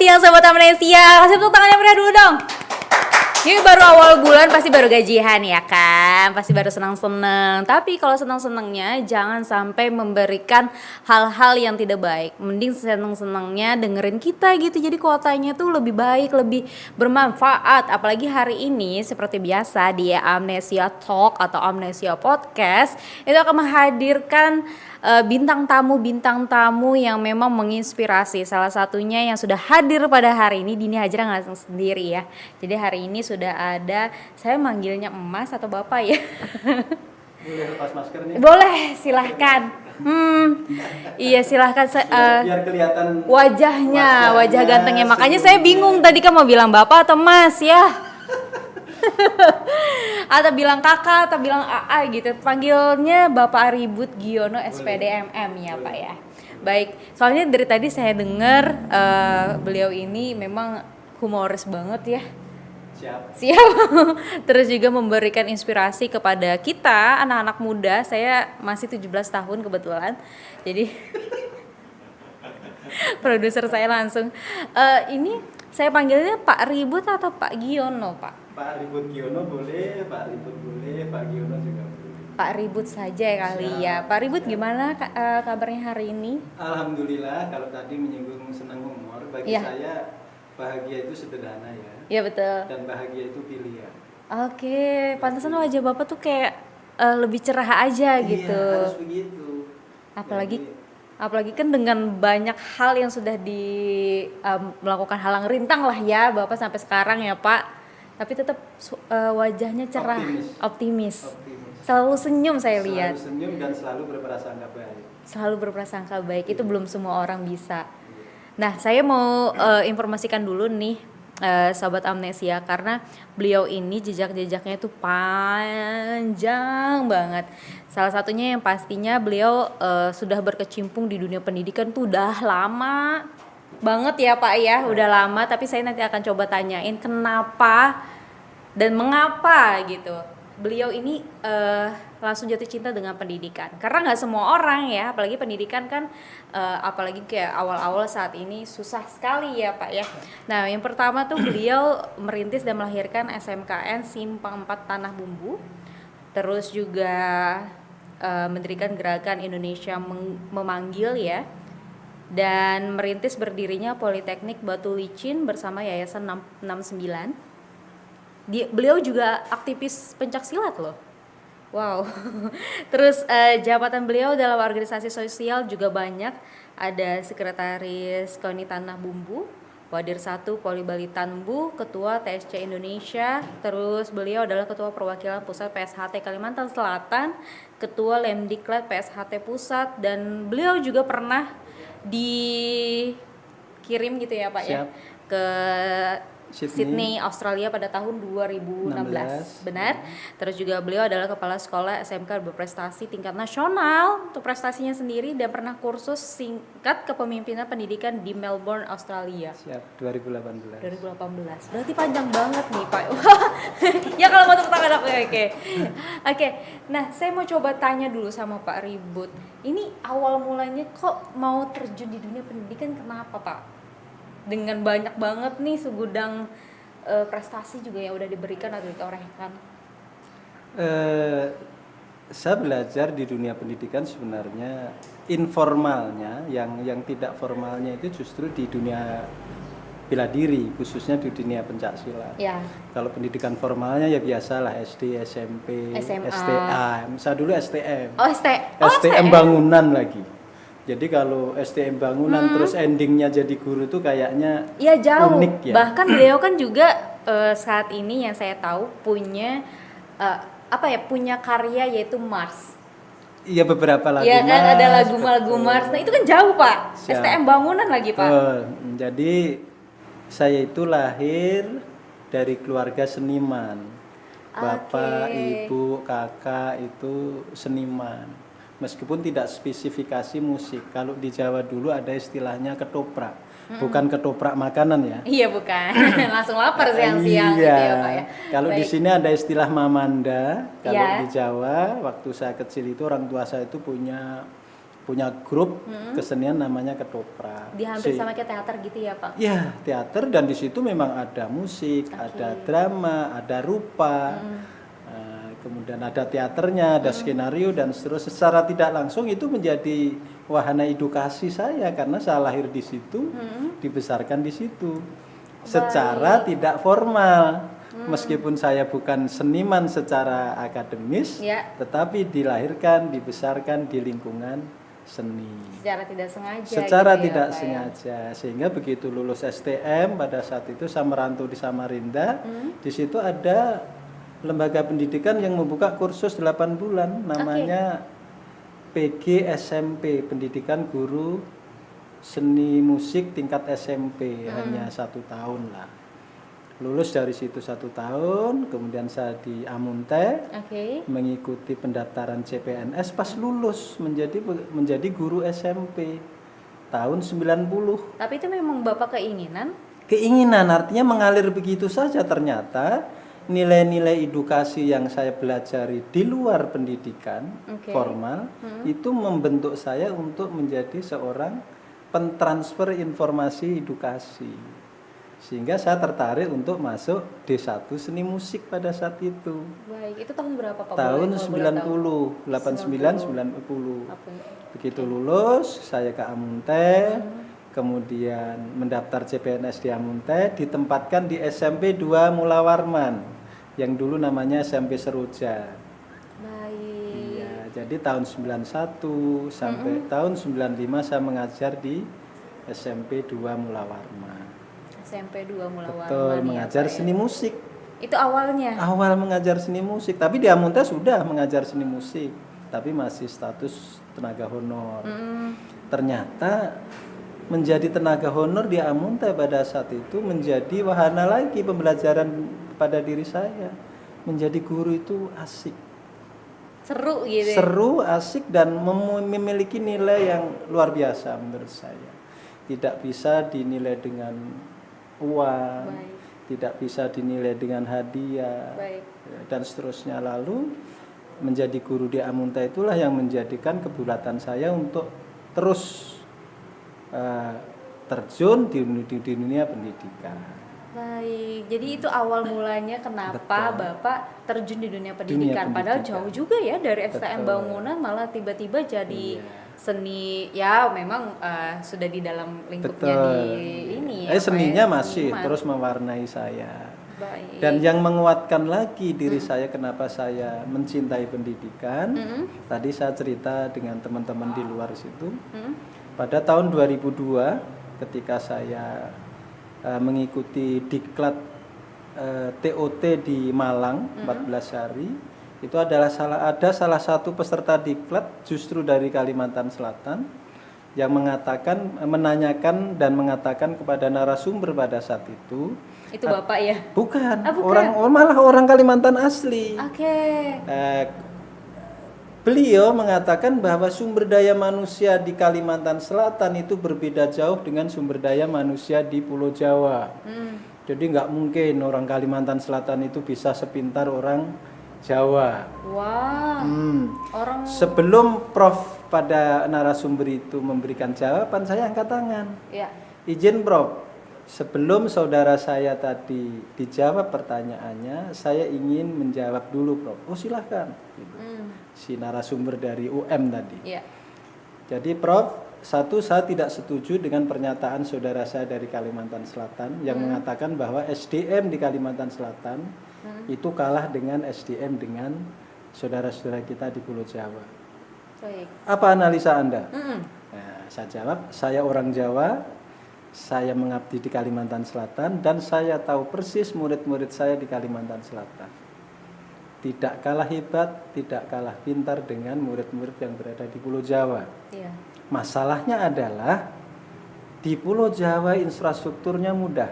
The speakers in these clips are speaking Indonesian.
siang Sobat Amnesia. Kasih tepuk tangannya pada dulu dong. Ini baru awal bulan pasti baru gajian ya kan, pasti baru senang-senang. Tapi kalau senang-senangnya jangan sampai memberikan hal-hal yang tidak baik. Mending senang-senangnya dengerin kita gitu. Jadi kuotanya tuh lebih baik, lebih bermanfaat. Apalagi hari ini seperti biasa di Amnesia Talk atau Amnesia Podcast itu akan menghadirkan bintang tamu yang memang menginspirasi. Salah satunya yang sudah hadir pada hari ini, Dini Hajra nggak sendiri ya. Jadi hari ini sudah ada, saya manggilnya Emas atau Bapak ya? Boleh lepas masker nih? Boleh, silahkan. Iya silahkan. Biar kelihatan wajahnya, wajah gantengnya. Makanya saya bingung tadi kan mau bilang Bapak atau Mas ya. Atau bilang kakak atau bilang AA gitu. Panggilnya Bapak Aribut Giono SPDMM ya Pak ya. Baik, soalnya dari tadi saya dengar beliau ini memang humoris banget ya. Siap. Terus juga memberikan inspirasi kepada kita anak-anak muda. Saya masih 17 tahun kebetulan. Jadi produser saya langsung ini saya panggilnya Pak Ribut atau Pak Giono, Pak? Pak Ribut Giono boleh, Pak Ribut boleh, Pak Giono juga boleh. Pak Ribut saja kali ya. Pak Ribut gimana kabarnya hari ini? Alhamdulillah, kalau tadi menyinggung senang humor, bagi saya bahagia itu sederhana ya. Iya betul. Dan bahagia itu pilihan. Oke, pantesan wajah Bapak tuh kayak lebih cerah aja gitu. Iya, harus begitu. Apalagi kan dengan banyak hal yang sudah melakukan halang rintang lah ya Bapak sampai sekarang ya Pak. Tapi tetap wajahnya cerah, optimis. Selalu senyum saya lihat. Selalu senyum dan selalu berprasangka baik. Selalu berprasangka baik, itu belum semua orang bisa. Nah, saya mau informasikan dulu nih Sobat Amnesia, karena beliau ini jejak-jejaknya itu panjang banget. Salah satunya yang pastinya beliau sudah berkecimpung di dunia pendidikan tuh udah lama banget ya Pak ya, udah lama. Tapi saya nanti akan coba tanyain kenapa dan mengapa gitu beliau ini langsung jatuh cinta dengan pendidikan. Karena nggak semua orang ya, apalagi pendidikan kan apalagi kayak awal-awal saat ini susah sekali ya Pak ya. Nah yang pertama tuh beliau merintis dan melahirkan SMKN Simpang 4 Tanah Bumbu. Terus juga mendirikan gerakan Indonesia Memanggil ya. Dan merintis berdirinya Politeknik Batu Licin bersama Yayasan 69. Beliau juga aktivis pencaksilat loh. Wow. Terus jabatan beliau dalam organisasi sosial juga banyak. Ada Sekretaris KONI Tanah Bumbu, Wadir 1 Poli Bali Tanbu, Ketua TSC Indonesia. Terus beliau adalah Ketua Perwakilan Pusat PSHT Kalimantan Selatan, Ketua Lemdiklat PSHT Pusat, dan beliau juga pernah dikirim gitu ya Pak. Siap. Ya ke Sydney, Australia pada tahun 2016. Benar. Terus juga beliau adalah Kepala Sekolah SMK berprestasi tingkat nasional untuk prestasinya sendiri dan pernah kursus singkat kepemimpinan pendidikan di Melbourne, Australia. Siap, 2018. Berarti panjang banget nih Pak. Ya kalau mau tepuk tangan oke. Nah, saya mau coba tanya dulu sama Pak Ribut. Ini awal mulanya kok mau terjun di dunia pendidikan kenapa Pak? Dengan banyak banget nih segudang prestasi juga yang udah diberikan atau ditorehkan. Saya belajar di dunia pendidikan sebenarnya informalnya, yang tidak formalnya itu justru di dunia bela diri, khususnya di dunia pencaksilat. Ya. Kalau pendidikan formalnya ya biasalah SD, SMP, SMA. STA. Saya dulu STM. STM bangunan lagi. Jadi kalau STM bangunan terus endingnya jadi guru tuh kayaknya ya jauh. Unik ya. Bahkan beliau kan juga saat ini yang saya tahu punya punya karya yaitu Mars. Iya beberapa lagu. Iya kan ada lagu Mars. Nah itu kan jauh Pak. Siap. STM bangunan lagi Pak. Jadi saya itu lahir dari keluarga seniman. Bapak, ibu, kakak itu seniman. Meskipun tidak spesifikasi musik. Kalau di Jawa dulu ada istilahnya ketoprak. Bukan ketoprak makanan ya. Iya bukan. Langsung lapar siang-siang gitu ya Pak ya. Kalau di sini ada istilah mamanda. Kalau di Jawa waktu saya kecil itu orang tua saya itu punya punya grup kesenian namanya Ketoprak. Di hampir sama kayak teater gitu ya Pak? Ya, teater, dan di situ memang ada musik, ada drama, ada rupa, kemudian ada teaternya, ada skenario, dan seterusnya. Secara tidak langsung itu menjadi wahana edukasi saya karena saya lahir di situ, dibesarkan di situ. Secara tidak formal. Meskipun saya bukan seniman secara akademis, tetapi dilahirkan, dibesarkan di lingkungan seni. Secara tidak sengaja. Secara gitu tidak ya, sengaja, sehingga begitu lulus STM pada saat itu saya merantau di Samarinda. Di situ ada lembaga pendidikan yang membuka kursus 8 bulan, namanya PG SMP, Pendidikan Guru Seni Musik tingkat SMP, hanya 1 tahun lah. Lulus dari situ 1 tahun, kemudian saya di Amunte, mengikuti pendaftaran CPNS. Pas lulus menjadi guru SMP tahun 90. Tapi itu memang Bapak keinginan? Keinginan, artinya mengalir begitu saja. Ternyata nilai-nilai edukasi yang saya pelajari di luar pendidikan formal itu membentuk saya untuk menjadi seorang pentransfer informasi edukasi. Sehingga saya tertarik untuk masuk D1 Seni Musik pada saat itu. Baik, itu tahun berapa Pak? Tahun 90, 89, 90. Begitu lulus, saya ke Amunte, kemudian mendaftar CPNS di Amunte, ditempatkan di SMP 2 Mula Warman, yang dulu namanya SMP Seroja. Baik. Iya, jadi tahun 91 sampai tahun 95 saya mengajar di SMP 2 Mula Warman. SMP 2 Mula Warman. Betul, mengajar seni musik. Itu awalnya? Awal mengajar seni musik, tapi di Amunte sudah mengajar seni musik, tapi masih status tenaga honor. Ternyata menjadi tenaga honor di Amunte pada saat itu menjadi wahana lagi pembelajaran pada diri saya. Menjadi guru itu asik. Seru gitu. Seru, asik, dan memiliki nilai yang luar biasa menurut saya. Tidak bisa dinilai dengan uang, tidak bisa dinilai dengan hadiah, dan seterusnya. Lalu menjadi guru di Amunte itulah yang menjadikan kebulatan saya untuk terus terjun di dunia pendidikan. Baik, jadi itu awal mulanya kenapa Bapak terjun di dunia pendidikan. Padahal jauh juga ya dari STM bangunan, malah tiba-tiba jadi seni. Ya memang sudah di dalam lingkupnya di ini ya, seninya masih terus mewarnai saya. Baik. Dan yang menguatkan lagi diri saya kenapa saya mencintai pendidikan, tadi saya cerita dengan teman-teman di luar situ. Pada tahun 2002 ketika saya mengikuti diklat TOT di Malang 14 hari, itu adalah salah satu peserta diklat justru dari Kalimantan Selatan yang menanyakan dan mengatakan kepada narasumber pada saat itu Bapak ya? Bukan, malah orang Kalimantan asli. Beliau mengatakan bahwa sumber daya manusia di Kalimantan Selatan itu berbeda jauh dengan sumber daya manusia di Pulau Jawa. Jadi nggak mungkin orang Kalimantan Selatan itu bisa sepintar orang Jawa. Sebelum Prof pada narasumber itu memberikan jawaban, saya angkat tangan. Izin Prof, sebelum saudara saya tadi dijawab pertanyaannya, saya ingin menjawab dulu Prof. Oh silahkan. Si narasumber dari UM tadi. Jadi Prof, satu, saya tidak setuju dengan pernyataan saudara saya dari Kalimantan Selatan yang mengatakan bahwa SDM di Kalimantan Selatan itu kalah dengan SDM dengan saudara-saudara kita di Pulau Jawa. Apa analisa Anda? Nah, saya jawab, saya orang Jawa, saya mengabdi di Kalimantan Selatan, dan saya tahu persis murid-murid saya di Kalimantan Selatan. Tidak kalah hebat, tidak kalah pintar dengan murid-murid yang berada di Pulau Jawa. Masalahnya adalah di Pulau Jawa infrastrukturnya mudah,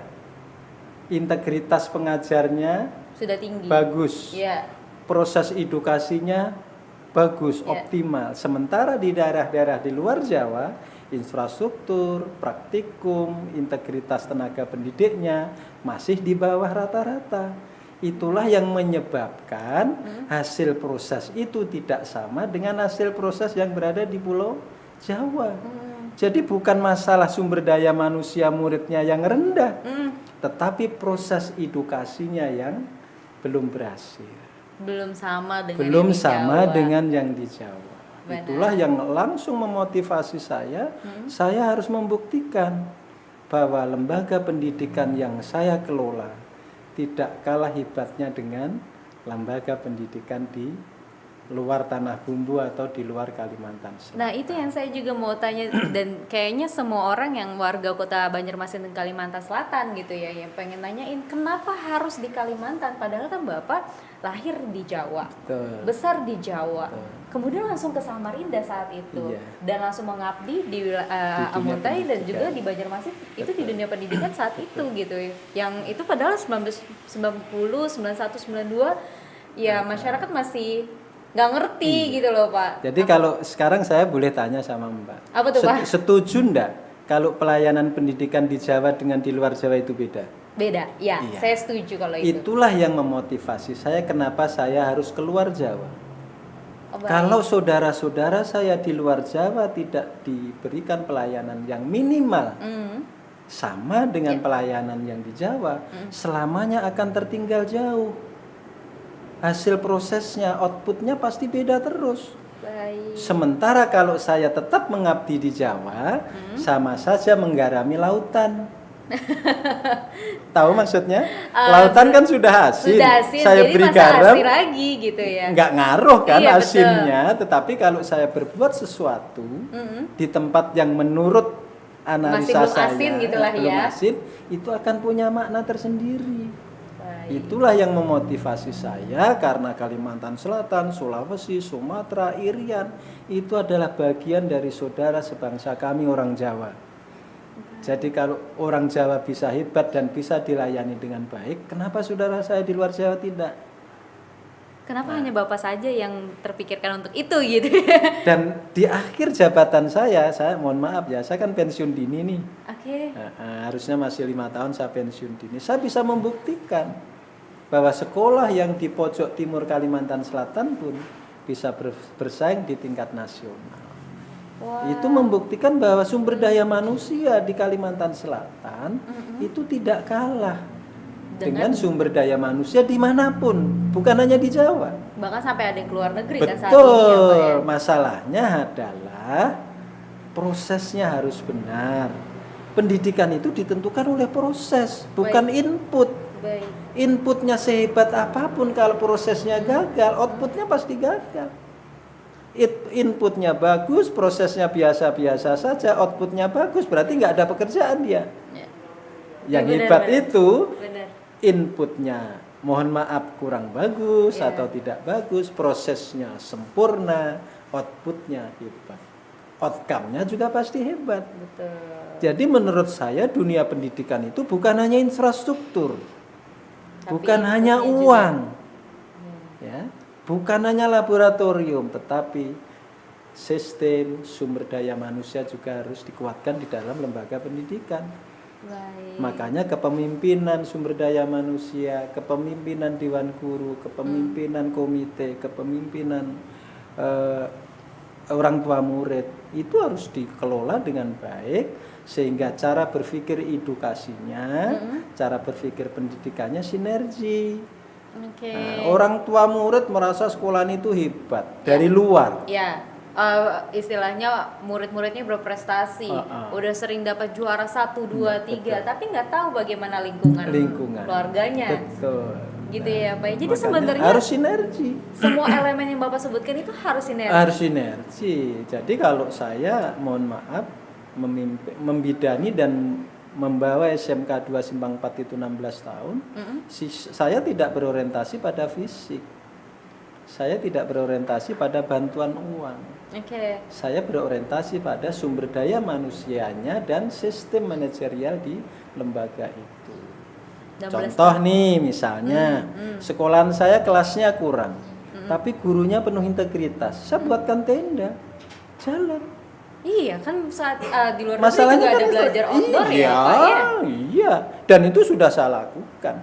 integritas pengajarnya sudah tinggi, bagus, proses edukasinya bagus, optimal. Sementara di daerah-daerah di luar Jawa, infrastruktur, praktikum, integritas tenaga pendidiknya masih di bawah rata-rata. Itulah yang menyebabkan hasil proses itu tidak sama dengan hasil proses yang berada di Pulau Jawa. Jadi bukan masalah sumber daya manusia muridnya yang rendah, tetapi proses edukasinya yang belum berhasil. Belum sama dengan Belum yang di sama Jawa. dengan yang di Jawa. Benar. Itulah yang langsung memotivasi saya. Saya harus membuktikan bahwa lembaga pendidikan yang saya kelola tidak kalah hebatnya dengan lembaga pendidikan di luar Tanah Bumbu atau di luar Kalimantan Selatan. Nah itu yang saya juga mau tanya, dan kayaknya semua orang yang warga kota Banjarmasin dan Kalimantan Selatan gitu ya, yang pengen nanyain kenapa harus di Kalimantan, padahal kan Bapak lahir di Jawa, Betul. besar di Jawa, Betul. kemudian langsung ke Samarinda saat itu, Iya. dan langsung mengabdi di dunia Amuntai dan pendidikan. juga di Banjarmasin itu di dunia pendidikan saat itu gitu ya. Yang itu padahal 1990, 91, 92 ya masyarakat masih nggak ngerti gitu loh Pak. Jadi kalau sekarang saya boleh tanya sama Mbak. Apa tuh, Pak? Setuju enggak kalau pelayanan pendidikan di Jawa dengan di luar Jawa itu beda? Beda, ya, Iya. saya setuju kalau itu. Itulah yang memotivasi saya kenapa saya harus keluar Jawa. Oh, baik. Kalau saudara-saudara saya di luar Jawa tidak diberikan pelayanan yang minimal sama dengan pelayanan yang di Jawa, selamanya akan tertinggal jauh. Hasil prosesnya, outputnya pasti beda terus. Baik. Sementara kalau saya tetap mengabdi di Jawa, sama saja menggarami lautan. Tahu maksudnya? Lautan kan sudah asin. Sudah asin, Saya jadi beri masa garam, asin lagi gitu ya. nggak ngaruh kan Iya, asinnya. Tetapi kalau saya berbuat sesuatu di tempat yang menurut analisa belum saya asin gitulah belum ya. asin, itu akan punya makna tersendiri. Baik. Itulah yang memotivasi saya karena Kalimantan Selatan, Sulawesi, Sumatera, Irian itu adalah bagian dari saudara sebangsa kami orang Jawa. Jadi kalau orang Jawa bisa hebat dan bisa dilayani dengan baik, kenapa saudara saya di luar Jawa tidak? Kenapa hanya Bapak saja yang terpikirkan untuk itu gitu? Dan di akhir jabatan saya mohon maaf ya, saya kan pensiun dini nih. Oke. Harusnya masih 5 tahun saya pensiun dini. Saya bisa membuktikan bahwa sekolah yang di pojok timur Kalimantan Selatan pun bisa bersaing di tingkat nasional. Wah. Itu membuktikan bahwa sumber daya manusia di Kalimantan Selatan itu tidak kalah dengan sumber daya manusia dimanapun, bukan hanya di Jawa. Bahkan sampai ada yang keluar negeri kan saat ini ya Pak ya? Betul, masalahnya adalah prosesnya harus benar. Pendidikan itu ditentukan oleh proses, bukan input. Baik. Inputnya sehebat apapun, kalau prosesnya gagal, outputnya pasti gagal. Inputnya bagus, prosesnya biasa-biasa saja, outputnya bagus, berarti nggak ada pekerjaan dia. Ya. Yang Benar, hebat benar. itu Benar. inputnya mohon maaf kurang bagus Iya. atau tidak bagus, prosesnya sempurna, outputnya hebat. Outcome-nya juga pasti hebat. Betul. Jadi menurut saya dunia pendidikan itu bukan hanya infrastruktur, Tapi bukan hanya inputnya uang, ya, bukan hanya laboratorium, tetapi sistem sumber daya manusia juga harus dikuatkan di dalam lembaga pendidikan. Baik. Makanya kepemimpinan sumber daya manusia, kepemimpinan dewan guru, kepemimpinan komite, kepemimpinan orang tua murid itu harus dikelola dengan baik sehingga cara berpikir edukasinya, cara berpikir pendidikannya sinergi. Oke. Nah, orang tua murid merasa sekolahan itu hebat dari luar. Ya, istilahnya murid-muridnya berprestasi, udah sering dapat juara 1, 2, 3, tapi nggak tahu bagaimana lingkungan keluarganya. Betul. Gitu ya Pak. Jadi Makanya sebenarnya harus sinergi. semua elemen yang Bapak sebutkan itu harus sinergi. Harus sinergi. Jadi kalau saya mohon maaf membidani dan membawa SMK 2 Simpang 4 itu 16 tahun, saya tidak berorientasi pada fisik. Saya tidak berorientasi pada bantuan uang. Oke. Saya berorientasi pada sumber daya manusianya dan sistem manajerial di lembaga itu. 16 Contoh nih misalnya, sekolahan saya kelasnya kurang, tapi gurunya penuh integritas. Saya buatkan tenda, jalan. Iya kan saat di luar negeri Masalahnya juga kan ada belajar outdoor iya, ya Pak ya. Iya, dan itu sudah saya lakukan.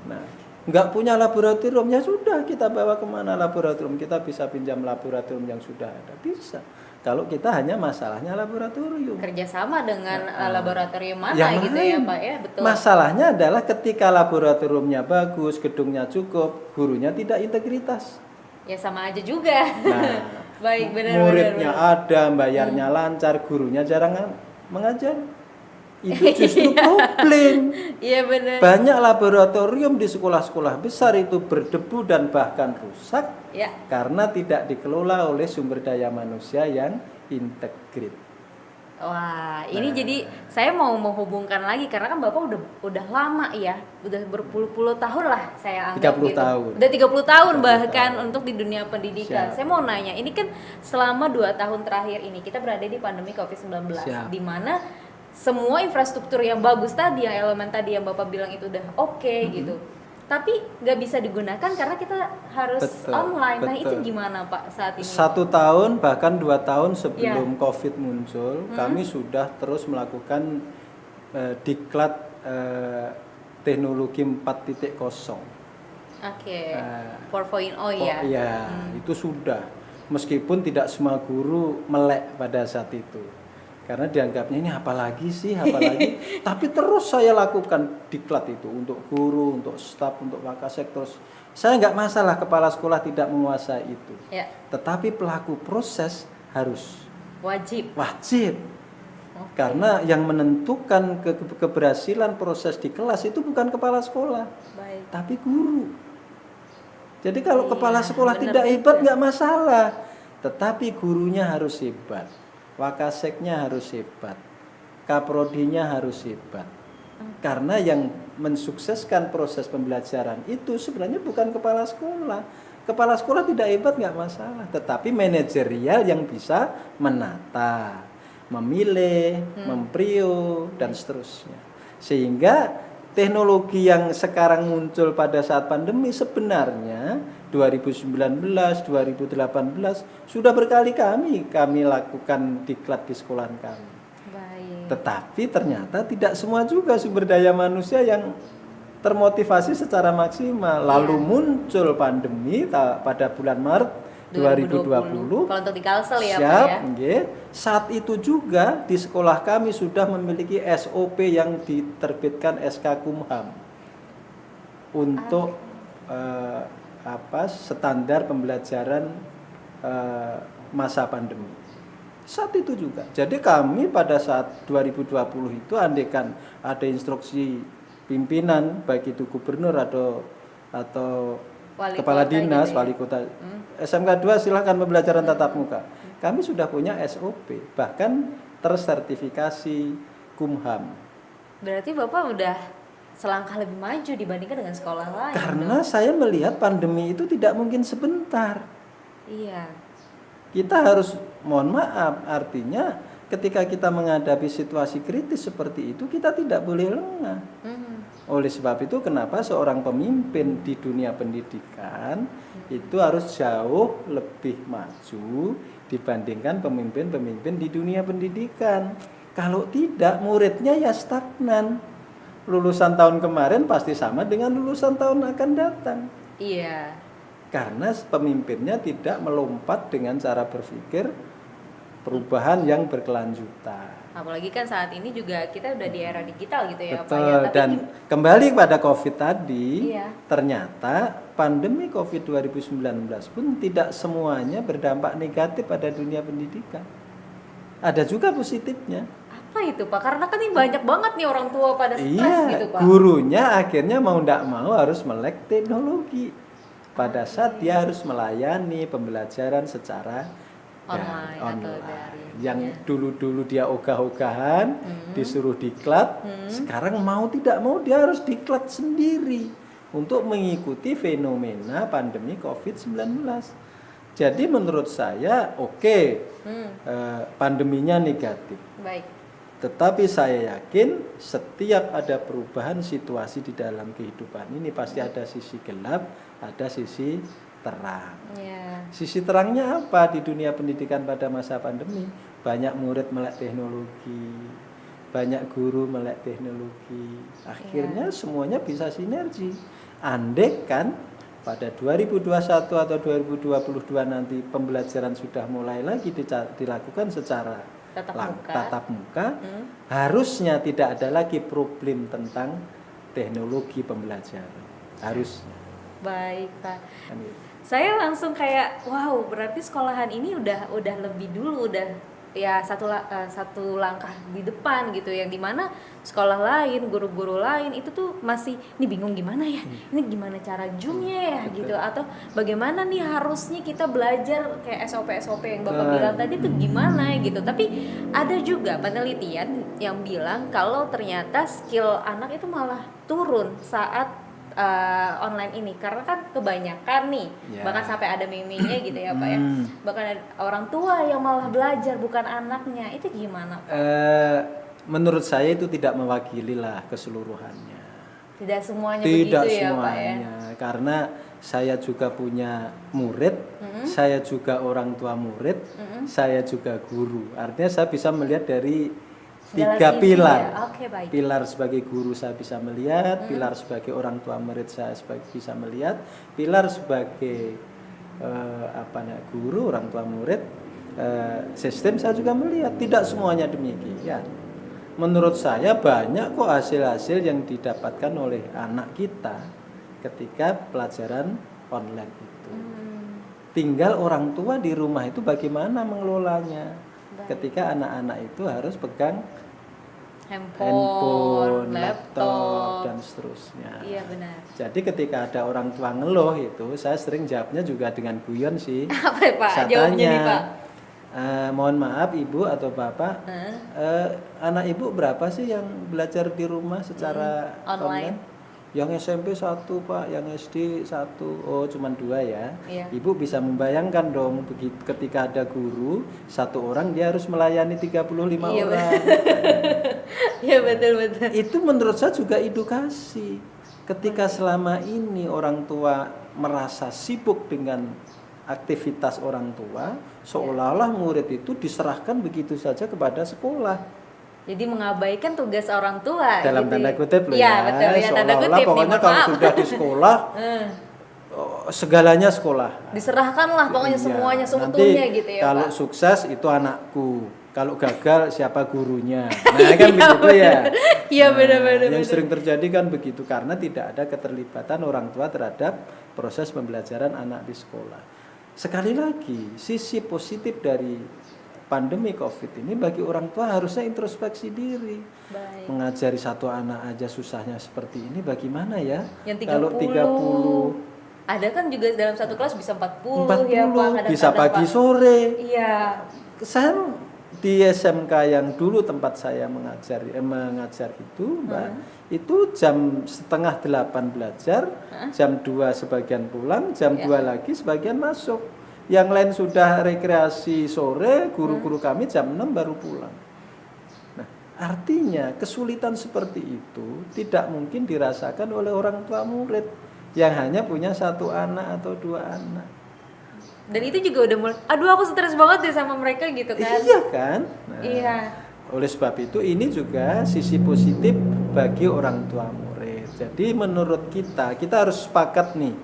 Nah, nggak punya laboratorium, ya sudah kita bawa kemana laboratorium, kita bisa pinjam laboratorium yang sudah ada, bisa. kalau kita hanya masalahnya laboratorium. Kerjasama dengan laboratorium mana yang gitu lain. ya Pak ya, betul. Masalahnya adalah ketika laboratoriumnya bagus, gedungnya cukup, gurunya tidak integritas. Ya sama aja juga. Nah, baik, benar. muridnya ada, bayarnya lancar, gurunya jarang mengajar. Itu justru problem. Iya benar. Banyak laboratorium di sekolah-sekolah besar itu berdebu dan bahkan rusak ya. Karena tidak dikelola oleh sumber daya manusia yang integrit. Wah, ini jadi saya mau menghubungkan lagi karena kan Bapak udah lama ya, udah berpuluh-puluh tahun lah saya anggap 30 gitu. tahun. Udah 30 tahun 30 bahkan tahun. untuk di dunia pendidikan. Siap. Saya mau nanya, ini kan selama 2 tahun terakhir ini kita berada di pandemi Covid-19 di mana semua infrastruktur yang bagus tadi, yang elemen tadi yang Bapak bilang itu udah oke gitu. Tapi nggak bisa digunakan karena kita harus online. Nah itu gimana Pak saat ini? 1 tahun bahkan 2 tahun sebelum COVID muncul, kami sudah terus melakukan diklat teknologi 4.0. Oke, 4.0 ya? Iya, itu sudah. Meskipun tidak semua guru melek pada saat itu. Karena dianggapnya ini apalagi sih. Tapi terus saya lakukan diklat itu untuk guru, untuk staf, untuk wakasek. Terus saya nggak masalah kepala sekolah tidak menguasai itu. Ya. Tetapi pelaku proses harus wajib. Okay. Karena yang menentukan keberhasilan proses di kelas itu bukan kepala sekolah, tapi guru. Jadi kalau kepala sekolah tidak hebat nggak masalah, tetapi gurunya harus hebat. Wakaseknya harus hebat, kaprodinya harus hebat. Karena yang mensukseskan proses pembelajaran itu sebenarnya bukan kepala sekolah. Kepala sekolah tidak hebat nggak masalah, tetapi manajerial yang bisa menata, memilih, memprio dan seterusnya. Sehingga teknologi yang sekarang muncul pada saat pandemi sebenarnya 2019, 2018 sudah berkali kami lakukan diklat di sekolahan kami. Baik. Tetapi ternyata tidak semua juga sumber daya manusia yang termotivasi secara maksimal. Lalu muncul pandemi pada bulan Maret 2020. Kalau untuk di Kalsel ya Siap, Pak ya. Saat itu juga di sekolah kami sudah memiliki SOP yang diterbitkan SK Kumham untuk standar pembelajaran masa pandemi. Saat itu juga. Jadi kami pada saat 2020 itu andaikan ada instruksi pimpinan baik itu gubernur atau kepala dinas, gitu ya? Wali kota, SMK 2 silahkan pembelajaran tatap muka. Kami sudah punya SOP, bahkan tersertifikasi Kumham. Berarti Bapak udah selangkah lebih maju dibandingkan dengan sekolah lain. Karena saya melihat pandemi itu tidak mungkin sebentar. Iya. Kita harus, mohon maaf, artinya ketika kita menghadapi situasi kritis seperti itu, kita tidak boleh lengah. Oleh sebab itu kenapa seorang pemimpin di dunia pendidikan itu harus jauh lebih maju dibandingkan pemimpin-pemimpin di dunia pendidikan. Kalau tidak, muridnya ya stagnan. Lulusan tahun kemarin pasti sama dengan lulusan tahun akan datang. Iya. Karena pemimpinnya tidak melompat dengan cara berpikir perubahan yang berkelanjutan. Apalagi kan saat ini juga kita udah di era digital gitu ya Betul. Pak ya. Dan kembali pada COVID tadi, iya. Ternyata pandemi COVID 2019 pun tidak semuanya berdampak negatif pada dunia pendidikan. Ada juga positifnya. Apa itu Pak? Karena kan ini banyak banget nih orang tua pada stres gitu Pak. Gurunya akhirnya mau tidak mau harus melek teknologi. Pada saat dia harus melayani pembelajaran secara online. Atau dari yang dulu-dulu dia ogah-ogahan, disuruh diklat, sekarang mau tidak mau dia harus diklat sendiri untuk mengikuti fenomena pandemi COVID-19. Jadi menurut saya pandeminya negatif. Baik. Tetapi saya yakin setiap ada perubahan situasi di dalam kehidupan ini pasti ada sisi gelap, ada sisi terang. Sisi terangnya apa di dunia pendidikan pada masa pandemi? Banyak murid melek teknologi, banyak guru melek teknologi. Akhirnya semuanya bisa sinergi. Andai kan pada 2021 atau 2022 nanti pembelajaran sudah mulai lagi dilakukan secara tatap muka, harusnya tidak ada lagi problem tentang teknologi pembelajaran. Harusnya. Baik, Pak. Saya langsung kayak wow, berarti sekolahan ini udah lebih dulu, udah ya satu langkah di depan gitu, yang dimana sekolah lain, guru-guru lain itu tuh masih ini bingung gimana ya, ini gimana cara zoomnya ya gitu, atau bagaimana nih harusnya kita belajar kayak SOP yang Bapak bilang tadi tuh gimana gitu. Tapi ada juga penelitian yang bilang kalau ternyata skill anak itu malah turun saat online ini, karena kan kebanyakan nih bahkan sampai ada meme-nya gitu ya Pak ya, bahkan ada orang tua yang malah belajar bukan anaknya. Itu gimana Pak? Menurut saya itu tidak mewakili lah keseluruhannya. Tidak semuanya begitu ya Pak ya? Karena saya juga punya murid, saya juga orang tua murid, saya juga guru. Artinya saya bisa melihat dari tiga pilar. Ya? Okay, baik. Pilar sebagai guru saya bisa melihat, pilar sebagai orang tua murid saya bisa melihat, pilar sebagai guru, orang tua murid, sistem saya juga melihat. Tidak semuanya demikian. Menurut saya banyak kok hasil-hasil yang didapatkan oleh anak kita ketika pelajaran online itu. Tinggal orang tua di rumah itu bagaimana mengelolanya. Ketika anak-anak itu harus pegang handphone, laptop, dan seterusnya. Iya benar. Jadi ketika ada orang tua ngeluh itu, saya sering jawabnya juga dengan guyon sih. Apa ya Pak? Jawabnya nih Pak. Mohon maaf ibu atau bapak, anak ibu berapa sih yang belajar di rumah secara online? Yang SMP 1 Pak, yang SD 1. Oh cuma 2 ya. Ibu bisa membayangkan dong, ketika ada guru, 1 orang dia harus melayani 35 orang. Iya betul. Itu menurut saya juga edukasi. Ketika selama ini orang tua merasa sibuk dengan aktivitas orang tua, seolah-olah murid itu diserahkan begitu saja kepada sekolah. Jadi mengabaikan tugas orang tua dalam gitu. Tanda kutip loh ya. Betul ya, tanda kutip. Pokoknya nih, kalau sudah di sekolah segalanya sekolah. Diserahkanlah pokoknya semuanya seutuhnya gitu ya kalau Pak. sukses itu anakku, kalau gagal siapa gurunya. Nah kan begitu ya. Iya benar. Yang sering terjadi kan begitu, karena tidak ada keterlibatan orang tua terhadap proses pembelajaran anak di sekolah. Sekali lagi, sisi positif dari pandemi COVID ini bagi orang tua harusnya introspeksi diri. Baik. Mengajari satu anak aja susahnya seperti ini, bagaimana ya? Yang 30. Kalau 30. Ada kan juga dalam satu kelas bisa 40 ya Pak. Bisa pagi sore. Iya. Saya di SMK yang dulu tempat saya mengajar itu Mbak, itu jam 7:30 belajar, jam 2 sebagian pulang, jam 2 lagi sebagian masuk. Yang lain sudah rekreasi sore, guru-guru kami jam 6 baru pulang. Nah, artinya kesulitan seperti itu tidak mungkin dirasakan oleh orang tua murid yang hanya punya 1 anak atau 2 anak. Dan itu juga udah mulai, aduh aku stres banget deh sama mereka gitu kan. Iya kan? Nah, iya. Oleh sebab itu ini juga sisi positif bagi orang tua murid. Jadi menurut kita harus sepakat nih,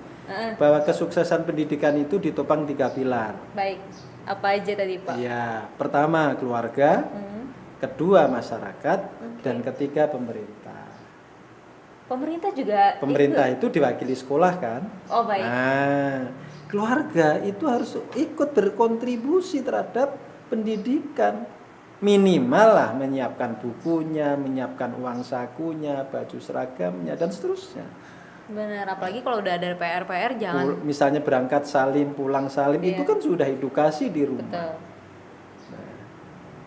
bahwa kesuksesan pendidikan itu ditopang 3 pilar. Baik, apa aja tadi Pak? Ya, pertama keluarga, kedua masyarakat, dan ketiga pemerintah. Pemerintah itu diwakili sekolah kan? Oh baik. Nah, keluarga itu harus ikut berkontribusi terhadap pendidikan. Minimal lah menyiapkan bukunya, menyiapkan uang sakunya, baju seragamnya, dan seterusnya. Benar, apalagi kalau udah ada PR jangan misalnya berangkat salim, pulang salim, itu kan sudah edukasi di rumah. Betul. Nah,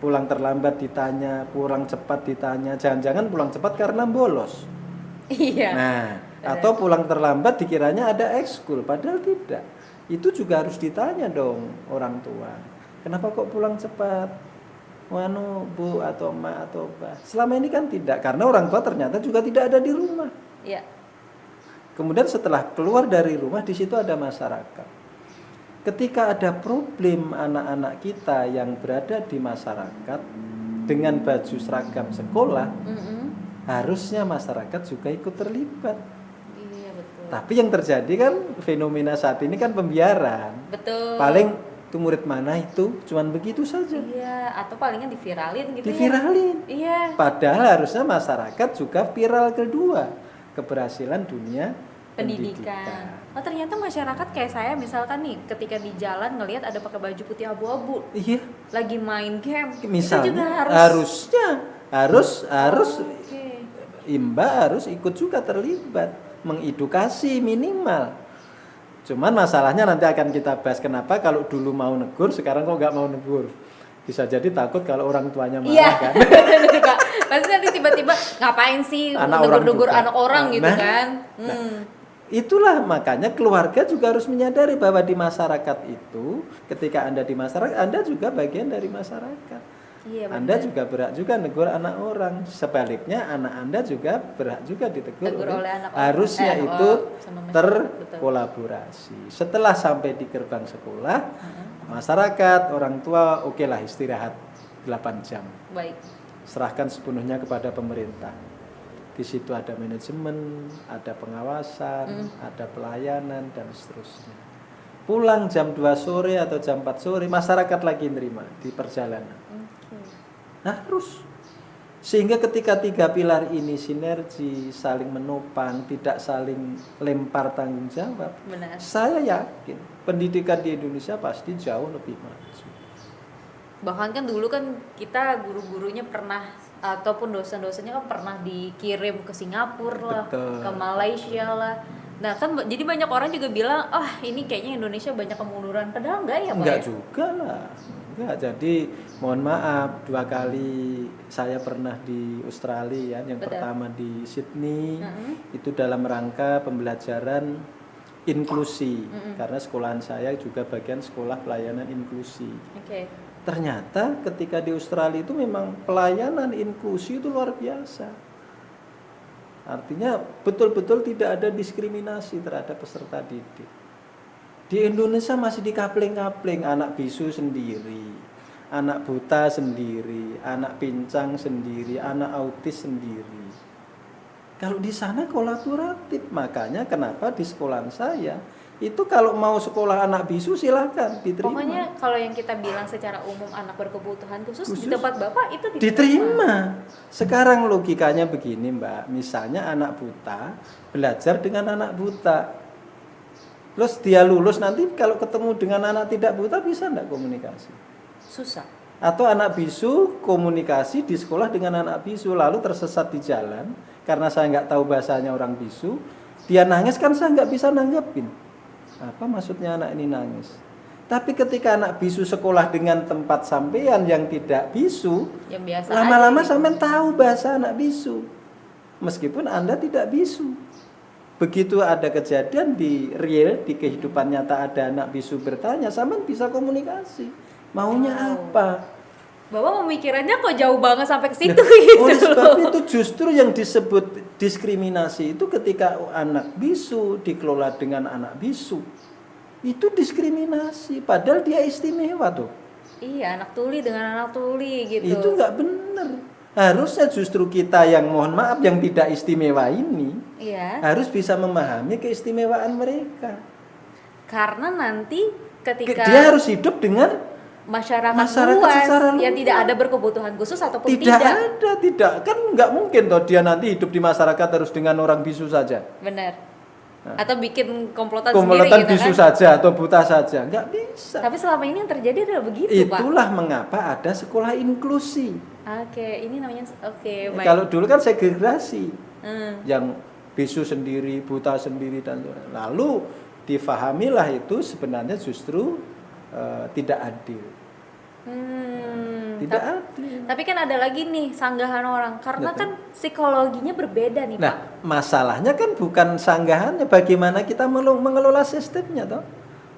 pulang terlambat ditanya, pulang cepat ditanya, jangan-jangan pulang cepat karena bolos. Iya. Nah, atau pulang terlambat dikiranya ada ekskul, padahal tidak. Itu juga harus ditanya dong orang tua. Kenapa kok pulang cepat? Wanu, Bu atau Ma atau Ba. Selama ini kan tidak, karena orang tua ternyata juga tidak ada di rumah. Iya. Kemudian setelah keluar dari rumah, di situ ada masyarakat. Ketika ada problem anak-anak kita yang berada di masyarakat dengan baju seragam sekolah, harusnya masyarakat juga ikut terlibat. Iya betul. Tapi yang terjadi kan fenomena saat ini kan pembiaran. Betul. Paling tuh murid mana itu cuman begitu saja. Iya, atau palingan diviralin gitu Diviralin. ya. Iya. Padahal harusnya masyarakat juga viral kedua keberhasilan dunia pendidikan. Oh ternyata masyarakat kayak saya misalkan nih ketika di jalan ngelihat ada pakai baju putih abu-abu, Iya. lagi main game, Misalnya itu juga harus Oke. Imba harus ikut juga terlibat mengedukasi minimal. Cuman masalahnya nanti akan kita bahas kenapa kalau dulu mau negur sekarang kok nggak mau negur. Bisa jadi takut kalau orang tuanya marah Iya. kan. Kak. Pasti nanti tiba-tiba ngapain sih negur-negur anak orang gitu kan. Itulah makanya keluarga juga harus menyadari bahwa di masyarakat itu ketika Anda di masyarakat Anda juga bagian dari masyarakat. Iya, Anda juga berhak juga negur anak orang. Sebaliknya anak Anda juga berhak juga ditegur oleh anak orang. Harusnya itu terkolaborasi. Setelah sampai di gerbang sekolah, masyarakat, orang tua okelah istirahat 8 jam. Baik. Serahkan sepenuhnya kepada pemerintah. Di situ ada manajemen, ada pengawasan, ada pelayanan dan seterusnya. Pulang jam 2 sore atau jam 4 sore masyarakat lagi nerima di perjalanan. Harus. Sehingga ketika 3 pilar ini sinergi, saling menopang, tidak saling lempar tanggung jawab. Benar. Saya yakin pendidikan di Indonesia pasti jauh lebih maju. Bahkan kan dulu kan kita guru-gurunya pernah ataupun dosen-dosennya kan pernah dikirim ke Singapura lah, ke Malaysia lah. Nah kan jadi banyak orang juga bilang, ini kayaknya Indonesia banyak kemunduran. Padahal enggak ya Pak? Enggak juga lah. Enggak, jadi mohon maaf 2 kali saya pernah di Australia ya. Yang pertama di Sydney, itu dalam rangka pembelajaran inklusi. Karena sekolahan saya juga bagian sekolah pelayanan inklusi. Ternyata ketika di Australia itu memang pelayanan inklusi itu luar biasa. Artinya betul-betul tidak ada diskriminasi terhadap peserta didik. Di Indonesia masih dikapling-kapling, anak bisu sendiri, anak buta sendiri, anak pincang sendiri, anak autis sendiri. Kalau di sana kolaboratif, makanya kenapa di sekolahan saya itu kalau mau sekolah anak bisu silakan diterima. Pokoknya kalau yang kita bilang secara umum anak berkebutuhan khusus di tempat Bapak itu diterima. Sekarang logikanya begini Mbak, misalnya anak buta belajar dengan anak buta. Terus dia lulus nanti kalau ketemu dengan anak tidak buta bisa enggak komunikasi? Susah. Atau anak bisu komunikasi di sekolah dengan anak bisu lalu tersesat di jalan karena saya nggak tahu bahasanya orang bisu, dia nangis kan saya nggak bisa nanggepin. Apa maksudnya anak ini nangis? Tapi ketika anak bisu sekolah dengan tempat sampean yang tidak bisu, yang biasa lama-lama sampean tahu bahasa anak bisu. Meskipun Anda tidak bisu. Begitu ada kejadian di real, di kehidupan nyata ada anak bisu bertanya, sampean bisa komunikasi. Maunya apa? Bapak pemikirannya kok jauh banget sampai ke situ gitu. Oleh sebab itu justru yang disebut diskriminasi itu ketika anak bisu dikelola dengan anak bisu. Itu diskriminasi, padahal dia istimewa tuh. Iya, anak tuli dengan anak tuli gitu. Itu nggak benar. Harusnya justru kita yang mohon maaf yang tidak istimewa ini harus bisa memahami keistimewaan mereka. Karena nanti ketika dia harus hidup dengan masyarakat luas yang tidak ada berkebutuhan khusus ataupun tidak kan nggak mungkin toh dia nanti hidup di masyarakat harus dengan orang bisu saja. Benar. Atau bikin komplotan sendiri gitu bisu kan? Saja atau buta saja nggak bisa. Tapi selama ini yang terjadi adalah begitu itulah Pak. Mengapa ada sekolah inklusi. Ini namanya baik. Kalau dulu kan segregasi yang bisu sendiri, buta sendiri dan lalu difahamilah itu sebenarnya justru tidak adil. Tidak adil. Tapi kan ada lagi nih sanggahan orang karena kan psikologinya berbeda nih Pak. Nah, masalahnya kan bukan sanggahannya, bagaimana kita mengelola sistemnya toh.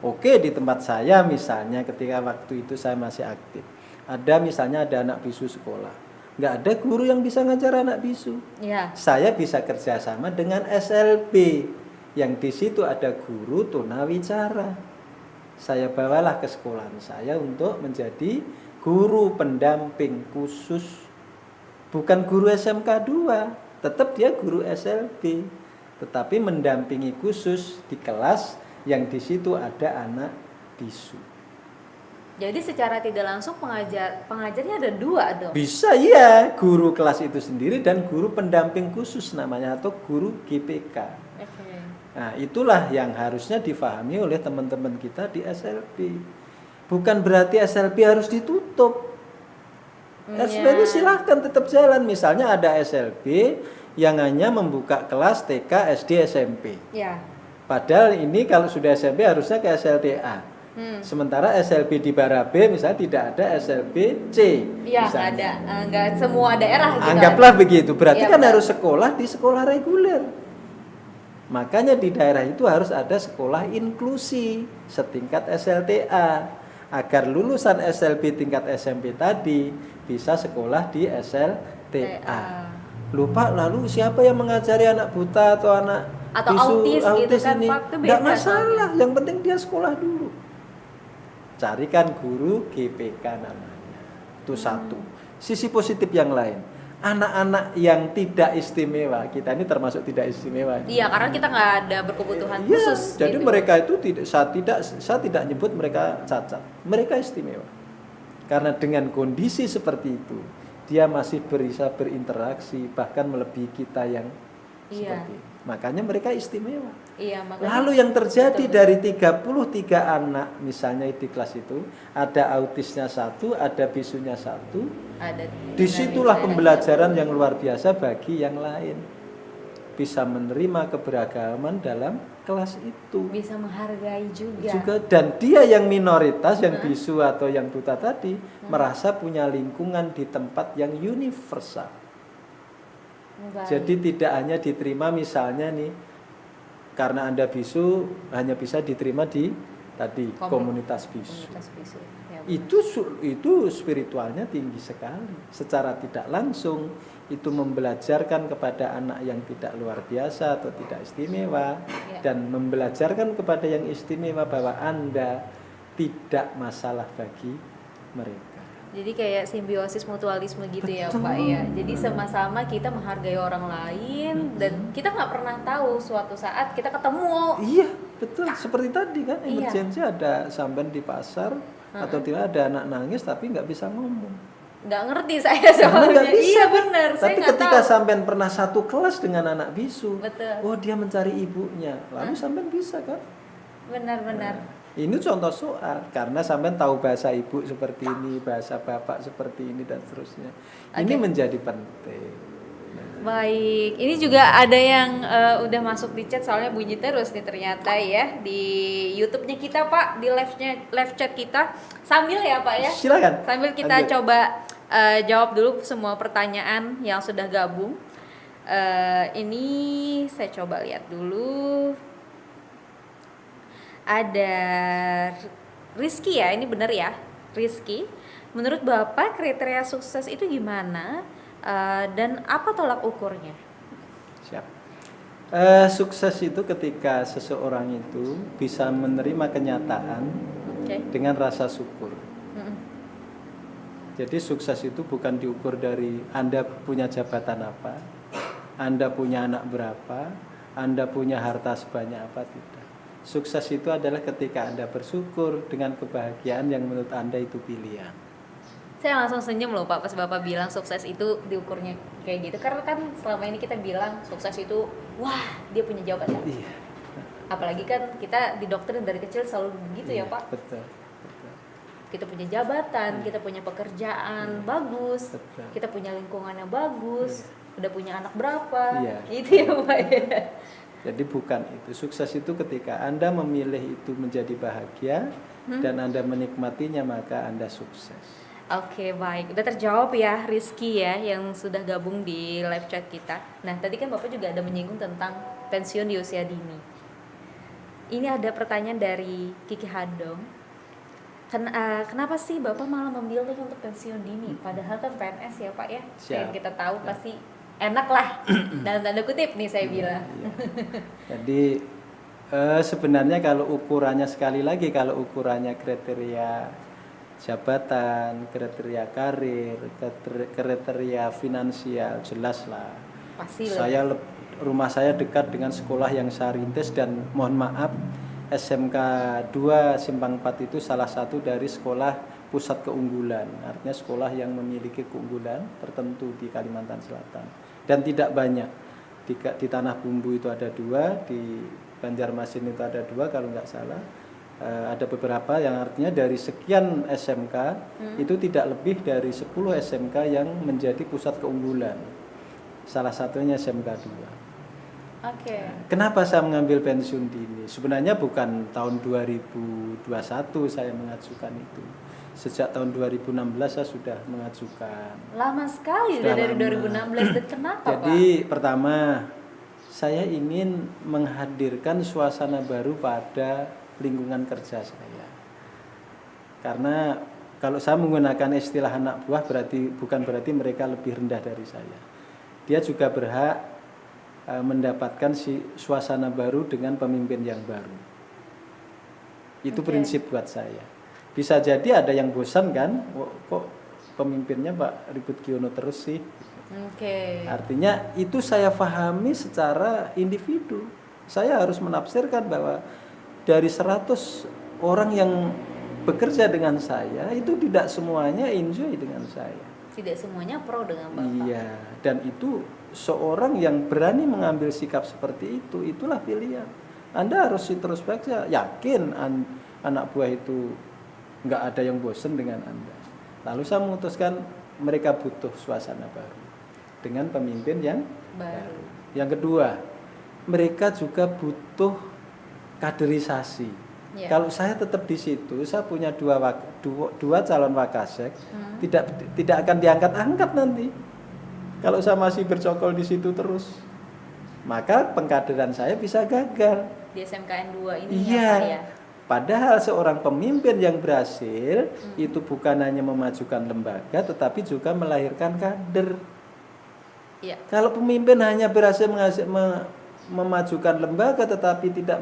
Oke, di tempat saya misalnya ketika waktu itu saya masih aktif. Ada misalnya ada anak bisu sekolah. Nggak ada guru yang bisa ngajar anak bisu. Ya. Saya bisa kerjasama dengan SLB yang di situ ada guru tunawicara. Saya bawalah ke sekolahan saya untuk menjadi guru pendamping khusus. Bukan guru SMK 2, tetap dia guru SLB. tetapi mendampingi khusus di kelas yang di situ ada anak bisu. Jadi secara tidak langsung pengajarnya ada 2 dong? Bisa ya, guru kelas itu sendiri dan guru pendamping khusus namanya, atau guru GPK. Okay. Nah, itulah yang harusnya difahami oleh teman-teman kita di SLB. Bukan berarti SLB harus ditutup. SLB silahkan tetap jalan. Misalnya ada SLB yang hanya membuka kelas TK, SD, SMP. Ya. Padahal ini kalau sudah SMP harusnya ke SLTA. Sementara SLB di Barabe misalnya tidak ada SLB C. Iya, nggak ada, nggak semua daerah gitu. Anggaplah begitu, berarti ya, kan harus sekolah di sekolah reguler. Makanya di daerah itu harus ada sekolah inklusi setingkat SLTA agar lulusan SLB tingkat SMP tadi bisa sekolah di SLTA. Lupa lalu siapa yang mengajari anak buta atau anak atau bisu, autis gitu kan, ini? Nggak masalah, yang penting dia sekolah dulu. Carikan guru GPK namanya. Itu satu. Sisi positif yang lain, anak-anak yang tidak istimewa, kita ini termasuk tidak istimewa. Iya, karena kita nggak ada berkebutuhan khusus. Jadi gitu. mereka itu saya tidak nyebut mereka cacat, mereka istimewa. Karena dengan kondisi seperti itu, dia masih bisa berinteraksi, bahkan melebihi kita yang seperti itu. Makanya mereka istimewa. Iya, makanya. Lalu yang terjadi dari 33 anak misalnya di kelas itu, ada autisnya 1, ada bisunya 1. Disitulah pembelajaran yang luar biasa bagi yang lain. Bisa menerima keberagaman dalam kelas itu. Bisa menghargai juga. Dan dia yang minoritas, yang bisu atau yang buta tadi, merasa punya lingkungan di tempat yang universal. Baik. Jadi tidak hanya diterima misalnya nih, karena Anda bisu hanya bisa diterima di tadi komunitas bisu. Ya, itu spiritualnya tinggi sekali. Secara tidak langsung itu membelajarkan kepada anak yang tidak luar biasa atau tidak istimewa, dan membelajarkan kepada yang istimewa bahwa Anda tidak masalah bagi mereka. Jadi kayak simbiosis mutualisme gitu. Betul. Ya Pak ya. Jadi sama-sama kita menghargai orang lain, dan kita nggak pernah tahu suatu saat kita ketemu. Iya betul, seperti tadi kan emergensi ada sampean di pasar atau tidak ada anak nangis tapi nggak bisa ngomong. Nggak ngerti saya soalnya. Iya benar. Tapi ketika sampean pernah satu kelas dengan anak bisu, betul. Oh dia mencari ibunya, lalu sampean bisa kan? Benar-benar. Ini contoh soal, karena sampean tahu bahasa ibu seperti ini, bahasa bapak seperti ini, dan seterusnya. Ini menjadi penting. Baik, ini juga ada yang udah masuk di chat, soalnya bunyi terus nih ternyata ya di YouTube-nya kita Pak, di live chat kita. Sambil ya Pak ya. Silakan. Sambil kita coba jawab dulu semua pertanyaan yang sudah gabung. Ini saya coba lihat dulu. Ada Rizky ya, ini benar ya Rizky. Menurut Bapak kriteria sukses itu gimana, dan apa tolak ukurnya? Siap. Sukses itu ketika seseorang itu bisa menerima kenyataan dengan rasa syukur. Jadi sukses itu bukan diukur dari Anda punya jabatan apa, Anda punya anak berapa, Anda punya harta sebanyak apa, tidak. Sukses itu adalah ketika Anda bersyukur dengan kebahagiaan yang menurut Anda itu pilihan. Saya langsung senyum loh Pak pas Bapak bilang sukses itu diukurnya kayak gitu. Karena kan selama ini kita bilang sukses itu wah dia punya jabatan. Iya. Apalagi kan kita didoktrin dari kecil selalu begitu ya Pak. Betul. Kita punya jabatan, kita punya pekerjaan bagus, kita punya lingkungan yang bagus, udah punya anak berapa, itu ya Pak ya. Jadi bukan itu. Sukses itu ketika Anda memilih itu menjadi bahagia dan Anda menikmatinya, maka Anda sukses. Oke, baik. Udah terjawab ya Rizky ya yang sudah gabung di live chat kita. Nah, tadi kan Bapak juga ada menyinggung tentang pensiun di usia dini. Ini ada pertanyaan dari Kiki Hadong. Kenapa sih Bapak malah memilih untuk pensiun dini? Padahal kan PNS ya Pak ya. Yang kita tahu pasti enak lah dalam tanda kutip nih saya bilang. Jadi sebenarnya kalau ukurannya sekali lagi, kalau ukurannya kriteria jabatan, kriteria karir, kriteria finansial, jelas lah. Pasti saya rumah saya dekat dengan sekolah yang saya rintis, dan mohon maaf SMK 2 Simpang 4 itu salah satu dari sekolah pusat keunggulan, artinya sekolah yang memiliki keunggulan tertentu di Kalimantan Selatan, dan tidak banyak. Di Tanah Bumbu itu ada 2, di Banjarmasin itu ada 2 kalau nggak salah. Ada beberapa yang artinya dari sekian SMK itu tidak lebih dari 10 SMK yang menjadi pusat keunggulan. Salah satunya SMK 2. Oke. Kenapa saya mengambil pensiun dini? Sebenarnya bukan tahun 2021 saya mengajukan itu. Sejak tahun 2016 saya sudah mengajukan. Lama sekali sudah dari 2016. Dan kenapa, Jadi pertama, saya ingin menghadirkan suasana baru pada lingkungan kerja saya. Karena kalau saya menggunakan istilah anak buah bukan berarti mereka lebih rendah dari saya. Dia juga berhak mendapatkan suasana baru dengan pemimpin yang baru. Itu prinsip buat saya. Bisa jadi ada yang bosan kan, kok pemimpinnya Pak Ribut Kiono terus sih. Artinya itu saya pahami secara individu. Saya harus menafsirkan bahwa dari 100 orang yang bekerja dengan saya, itu tidak semuanya enjoy dengan saya. Tidak semuanya pro dengan Bapak. Iya, dan itu seorang yang berani mengambil sikap seperti itu, itulah pilihan. Anda harus introspeksi, yakin anak buah itu nggak ada yang bosan dengan Anda. Lalu saya memutuskan mereka butuh suasana baru dengan pemimpin yang baru. Yang kedua, mereka juga butuh kaderisasi. Kalau saya tetap di situ, saya punya dua calon wakasek, tidak akan diangkat-angkat nanti. Kalau saya masih bercokol di situ terus, maka pengkaderan saya bisa gagal. Di SMKN 2 ini iya. ya. Padahal seorang pemimpin yang berhasil itu bukan hanya memajukan lembaga, tetapi juga melahirkan kader. Iya. Kalau pemimpin hanya berhasil memajukan lembaga tetapi tidak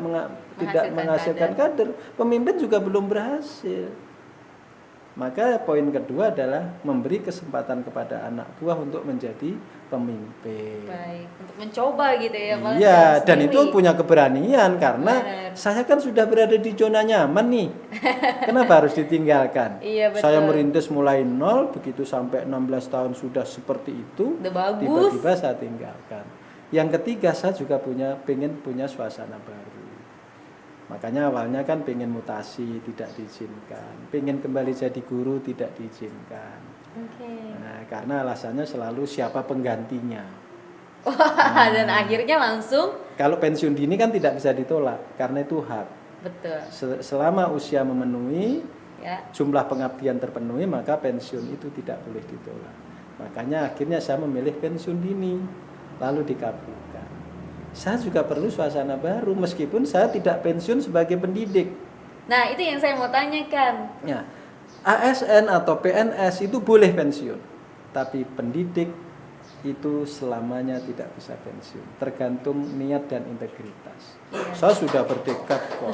menghasilkan kader, pemimpin juga belum berhasil. Maka poin kedua adalah memberi kesempatan kepada anak buah untuk menjadi pemimpin. Baik, untuk mencoba gitu ya. Iya, dan itu punya keberanian karena saya kan sudah berada di zona nyaman nih. Kenapa harus ditinggalkan? Iya, betul. Saya merintis mulai nol, begitu sampai 16 tahun sudah seperti itu, tiba-tiba saya tinggalkan. Yang ketiga, saya juga pengen punya suasana baru. Makanya awalnya kan pengen mutasi, tidak diizinkan. Pengen kembali jadi guru, tidak diizinkan. Nah, karena alasannya selalu siapa penggantinya. Dan akhirnya langsung. Kalau pensiun dini kan tidak bisa ditolak, karena itu hak. Betul. Selama usia memenuhi, ya, jumlah pengabdian terpenuhi, maka pensiun itu tidak boleh ditolak. Makanya akhirnya saya memilih pensiun dini, lalu dikabulkan. Saya juga perlu suasana baru meskipun saya tidak pensiun sebagai pendidik. Nah, itu yang saya mau tanyakan. Ya, ASN atau PNS itu boleh pensiun, tapi pendidik itu selamanya tidak bisa pensiun, tergantung niat dan integritas. Saya sudah bertekad kok.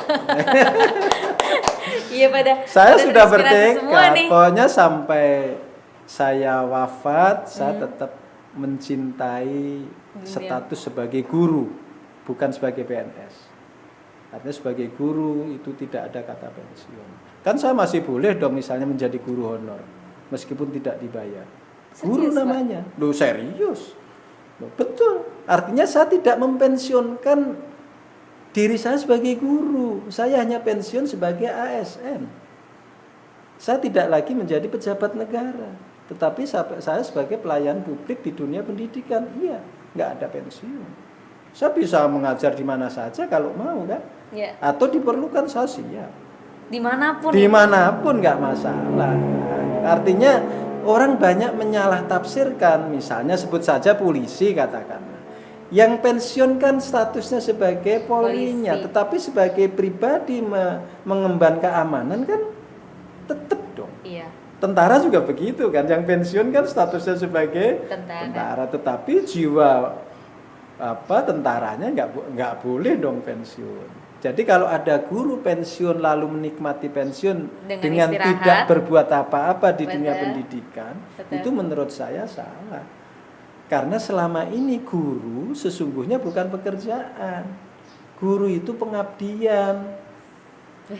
Iya, saya sudah bertekad, pokoknya sampai saya wafat, saya tetap mencintai status sebagai guru, bukan sebagai PNS. Artinya sebagai guru itu tidak ada kata pensiun. Kan saya masih boleh dong misalnya menjadi guru honor, meskipun tidak dibayar. Guru namanya. Loh, serius. Loh, betul. Artinya saya tidak mempensiunkan diri saya sebagai guru. Saya hanya pensiun sebagai ASN. Saya tidak lagi menjadi pejabat negara. Tetapi saya sebagai pelayan publik di dunia pendidikan, iya, nggak ada pensiun. Saya bisa mengajar di mana saja kalau mau kan, atau diperlukan saya siap. Dimanapun nggak masalah. Artinya orang banyak menyalah tafsirkan, misalnya sebut saja polisi katakanlah, yang pensiun kan statusnya sebagai polinya, tetapi sebagai pribadi mengemban keamanan kan tetap dong. Iya. Tentara juga begitu kan, yang pensiun kan statusnya sebagai tentara, tetapi jiwa tentaranya nggak boleh dong pensiun. Jadi kalau ada guru pensiun lalu menikmati pensiun dengan tidak berbuat apa-apa di dunia pendidikan, itu menurut saya salah. Karena selama ini guru sesungguhnya bukan pekerjaan. Guru itu pengabdian.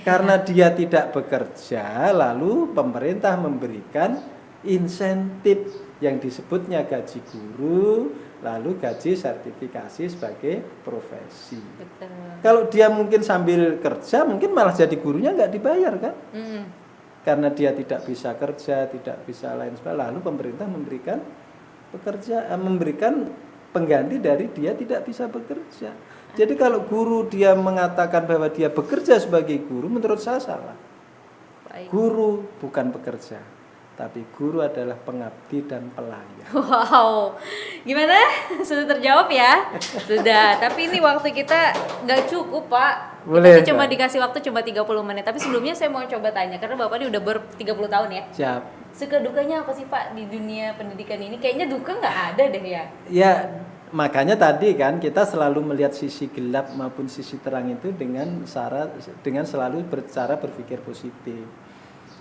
Karena dia tidak bekerja, lalu pemerintah memberikan insentif yang disebutnya gaji guru, lalu gaji sertifikasi sebagai profesi. Betul. Kalau dia mungkin sambil kerja, mungkin malah jadi gurunya nggak dibayar kan? Karena dia tidak bisa kerja, tidak bisa lain sebagainya, lalu pemerintah memberikan memberikan pengganti dari dia tidak bisa bekerja. Jadi kalau guru dia mengatakan bahwa dia bekerja sebagai guru, menurut saya salah. Baik. Guru bukan pekerja, tapi guru adalah pengabdi dan pelayan. Wow, gimana? Sudah terjawab ya? Sudah, tapi ini waktu kita nggak cukup Pak. Boleh, Kita cuma Kak. dikasih waktu cuma 30 menit. Tapi sebelumnya saya mau coba tanya, karena Bapak ini udah 30 tahun ya. Siap. Suka dukanya apa sih Pak di dunia pendidikan ini? Kayaknya duka nggak ada deh ya. Ya, makanya tadi kan kita selalu melihat sisi gelap maupun sisi terang itu dengan selalu cara berpikir positif.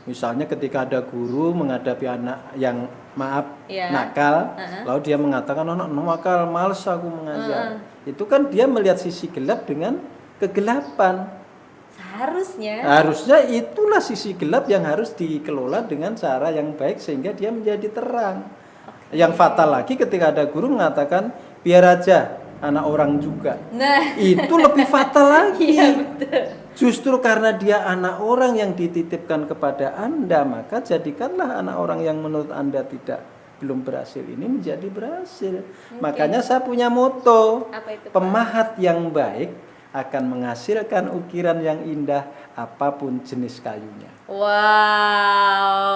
Misalnya ketika ada guru menghadapi anak yang nakal, lalu dia mengatakan anak nakal, males aku mengajar. Itu kan dia melihat sisi gelap dengan kegelapan. Harusnya itulah sisi gelap yang harus dikelola dengan cara yang baik sehingga dia menjadi terang. Yang fatal lagi ketika ada guru mengatakan biar aja anak orang juga. Nah, itu lebih fatal lagi. Iya, betul. Justru karena dia anak orang yang dititipkan kepada Anda, maka jadikanlah anak orang yang menurut Anda belum berhasil ini menjadi berhasil. Makanya saya punya moto, apa itu, Pak? Pemahat yang baik akan menghasilkan ukiran yang indah apapun jenis kayunya. Wow.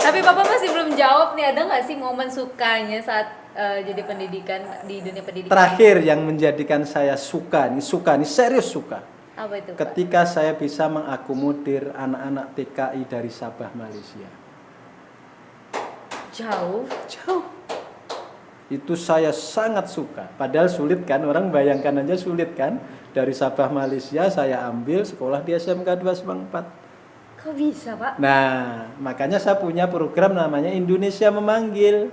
Tapi Bapak masih belum jawab nih, ada nggak sih momen sukanya saat jadi pendidikan di dunia pendidikan? Terakhir yang menjadikan saya suka nih serius suka. Apa itu, Pak? Ketika saya bisa mengakomodir anak-anak TKI dari Sabah, Malaysia. Jauh. Itu saya sangat suka. Padahal sulit kan, orang bayangkan aja sulit kan. Dari Sabah, Malaysia saya ambil sekolah di SMK 2 Semangpat. Kok bisa, Pak? Nah, makanya saya punya program namanya Indonesia Memanggil.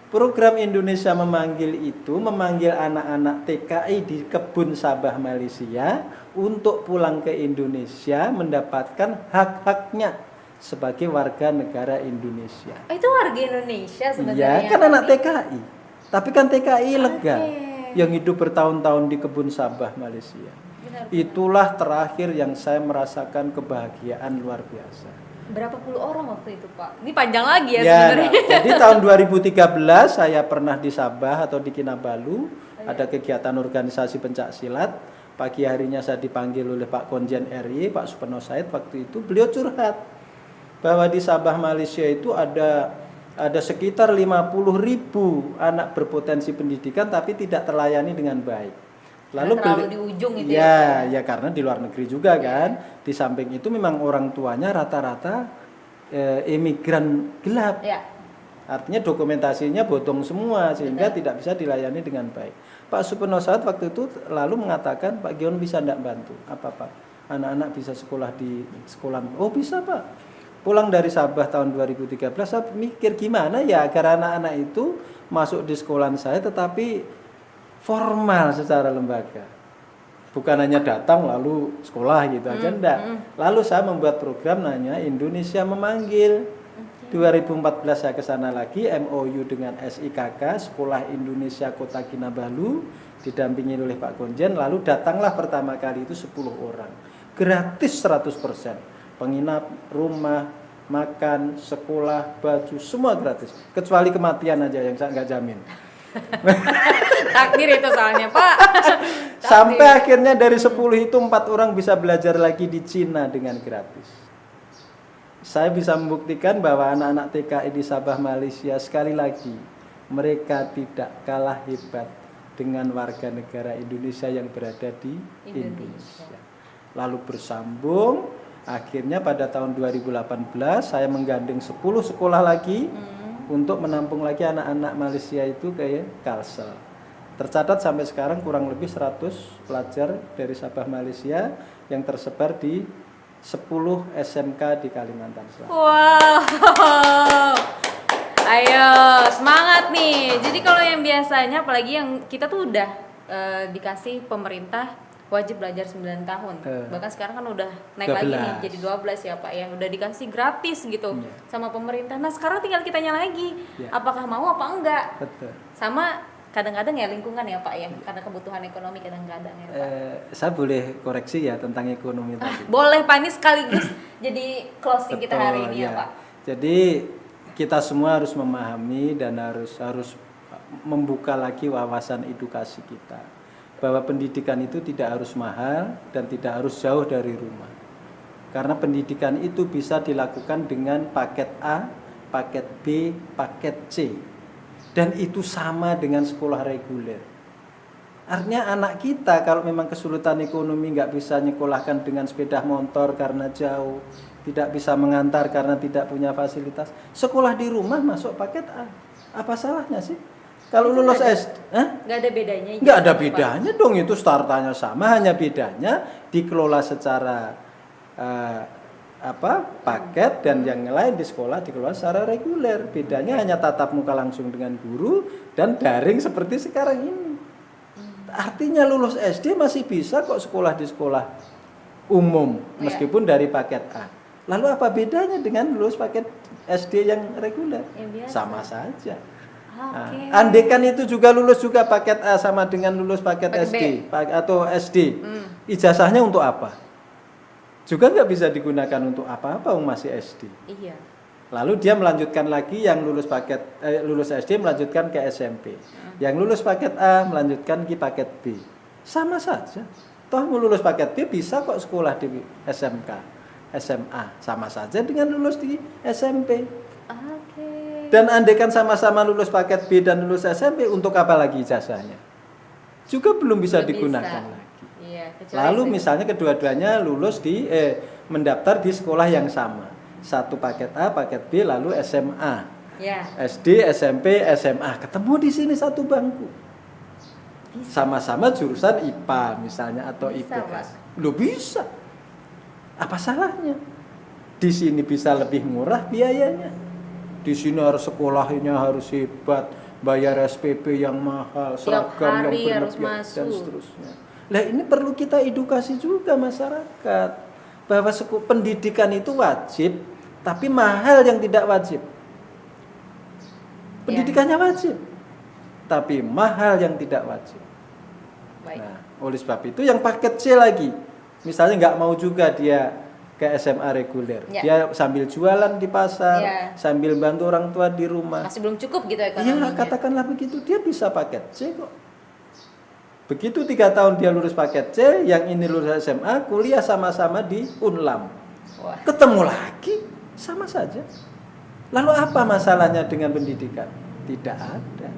Program Indonesia Memanggil itu memanggil anak-anak TKI di kebun Sabah, Malaysia untuk pulang ke Indonesia mendapatkan hak-haknya sebagai warga negara Indonesia. Itu warga Indonesia sebenarnya. Iya, kan anak TKI. Tapi kan TKI ilegal yang hidup bertahun-tahun di kebun Sabah, Malaysia. Benar. Itulah terakhir yang saya merasakan kebahagiaan luar biasa. Berapa puluh orang waktu itu, Pak? Ini panjang lagi ya sebenarnya. Jadi tahun 2013 saya pernah di Sabah atau di Kinabalu, ada kegiatan organisasi pencak silat. Pagi harinya saya dipanggil oleh Pak Konjen RI, Pak Supeno Said waktu itu. Beliau curhat bahwa di Sabah, Malaysia itu ada sekitar 50.000 anak berpotensi pendidikan tapi tidak terlayani dengan baik. Lalu di ujung itu ya karena di luar negeri juga kan. Di samping itu memang orang tuanya rata-rata imigran gelap. Ya. Artinya dokumentasinya bodong semua sehingga tidak bisa dilayani dengan baik. Pak Supeno Said waktu itu lalu mengatakan, Pak Gion bisa enggak bantu? Apa Pak? Anak-anak bisa sekolah di sekolah. Oh bisa Pak. Pulang dari Sabah tahun 2013 saya mikir gimana ya agar anak-anak itu masuk di sekolah saya tetapi formal secara lembaga. Bukan hanya datang lalu sekolah gitu aja enggak. Lalu saya membuat program namanya Indonesia Memanggil. 2014 saya ke sana lagi MOU dengan SIKK Sekolah Indonesia Kota Kinabalu didampingi oleh Pak Konjen, lalu datanglah pertama kali itu 10 orang. Gratis 100%. Penginap, rumah, makan, sekolah, baju, semua gratis. Kecuali kematian aja yang saya nggak jamin. Takdir itu soalnya Pak. Sampai akhirnya dari 10 itu 4 orang bisa belajar lagi di Cina dengan gratis. Saya bisa membuktikan bahwa anak-anak TKI di Sabah, Malaysia sekali lagi mereka tidak kalah hebat dengan warga negara Indonesia yang berada di Indonesia. Lalu bersambung, akhirnya pada tahun 2018 saya menggandeng 10 sekolah lagi untuk menampung lagi anak-anak Malaysia itu kayak Kalsel. Tercatat sampai sekarang kurang lebih 100 pelajar dari Sabah, Malaysia yang tersebar di 10 SMK di Kalimantan Selatan. Wow. Ayo, semangat nih. Jadi kalau yang biasanya, apalagi yang kita tuh udah dikasih pemerintah wajib belajar 9 tahun. Bahkan sekarang kan udah naik 12. lagi nih jadi 12 ya Pak ya. Udah dikasih gratis gitu sama pemerintah. Nah, sekarang tinggal kitanya lagi. Apakah mau apa enggak? Betul. Sama kadang-kadang ya lingkungan ya Pak ya. Karena kebutuhan ekonomi kadang-kadang ya Pak. Saya boleh koreksi ya tentang ekonomi tadi. Boleh Pak, ini sekaligus jadi closing kita hari ini ya Pak. Jadi kita semua harus memahami dan harus membuka lagi wawasan edukasi kita bahwa pendidikan itu tidak harus mahal dan tidak harus jauh dari rumah. Karena pendidikan itu bisa dilakukan dengan paket A, paket B, paket C. Dan itu sama dengan sekolah reguler. Artinya anak kita kalau memang kesulitan ekonomi nggak bisa nyekolahkan dengan sepeda motor karena jauh, tidak bisa mengantar karena tidak punya fasilitas, sekolah di rumah masuk paket A. Apa salahnya sih? Kalau lulus SD, nggak ada bedanya. Nggak ada bedanya dong, itu startanya sama, hanya bedanya dikelola secara paket dan yang lain di sekolah dikelola secara reguler. Bedanya hanya tatap muka langsung dengan guru dan daring seperti sekarang ini. Artinya lulus SD masih bisa kok sekolah di sekolah umum meskipun dari paket A. Lalu apa bedanya dengan lulus paket SD yang reguler? Sama saja. Nah, andekan itu juga lulus juga paket A sama dengan lulus paket SD atau SD. Ijazahnya untuk apa? Juga nggak bisa digunakan untuk apa-apa masih SD. Iya. Lalu dia melanjutkan lagi yang lulus lulus SD melanjutkan ke SMP. Yang lulus paket A melanjutkan ke paket B. Sama saja. Toh mau lulus paket B bisa kok sekolah di SMK, SMA. Sama saja dengan lulus di SMP. Dan andaikan sama-sama lulus paket B dan lulus SMP, untuk apa lagi ijazahnya? Juga belum bisa digunakan lagi. Iya, lalu misalnya kedua-duanya lulus mendaftar di sekolah yang sama. Satu paket A, paket B, lalu SMA. SD, SMP, SMA. Ketemu di sini satu bangku. Sama-sama jurusan IPA misalnya atau IPS. Loh bisa. Apa salahnya? Di sini bisa lebih murah biayanya. Di sini harus sekolahnya harus hebat, bayar SPP yang mahal, seragam yang berlebihan dan seterusnya. Nah ini perlu kita edukasi juga masyarakat bahwa pendidikan itu wajib, tapi mahal yang tidak wajib. Pendidikannya wajib, tapi mahal yang tidak wajib. Nah, oleh sebab itu yang paket C lagi, misalnya nggak mau juga dia ke SMA reguler, dia sambil jualan di pasar, sambil bantu orang tua di rumah. Masih belum cukup gitu ekonominya. Iya, katakanlah begitu, dia bisa paket C kok. Begitu 3 tahun dia lulus paket C, yang ini lulus SMA, kuliah sama-sama di Unlam. Ketemu lagi, sama saja. Lalu apa masalahnya dengan pendidikan? Tidak ada.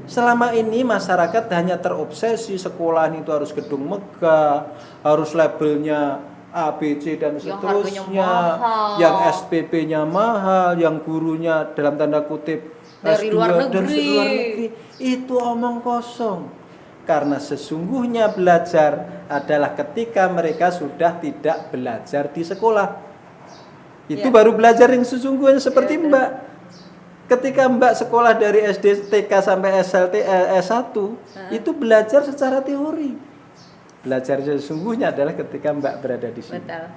Selama ini masyarakat hanya terobsesi sekolah itu harus gedung megah, harus labelnya A, B, C dan seterusnya, yang SPP-nya mahal, yang gurunya dalam tanda kutip dari luar negeri. Itu omong kosong. Karena sesungguhnya belajar adalah ketika mereka sudah tidak belajar di sekolah. Itu baru belajar yang sesungguhnya seperti Mbak. Ketika Mbak sekolah dari SD, TK sampai S1, itu belajar secara teori. Belajar sesungguhnya adalah ketika Mbak berada di sini. Betul.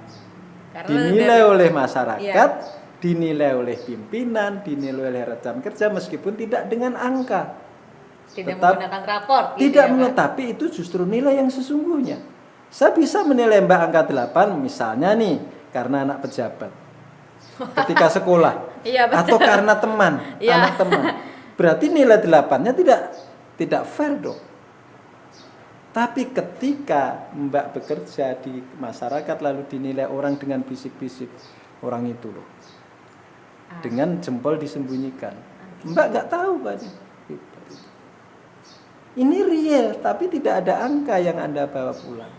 Dinilai oleh masyarakat, dinilai oleh pimpinan, dinilai oleh rekan kerja meskipun tidak dengan angka. Tidak menggunakan raport. Tidak tapi itu justru nilai yang sesungguhnya. Saya bisa menilai Mbak angka 8 misalnya nih karena anak pejabat. Ketika sekolah. Atau karena teman, anak teman. Berarti nilai 8-nya tidak fair dong. Tapi ketika Mbak bekerja di masyarakat lalu dinilai orang dengan bisik-bisik, orang itu loh, dengan jempol disembunyikan, Mbak nggak tahu Mbak. Ini real, tapi tidak ada angka yang Anda bawa pulang.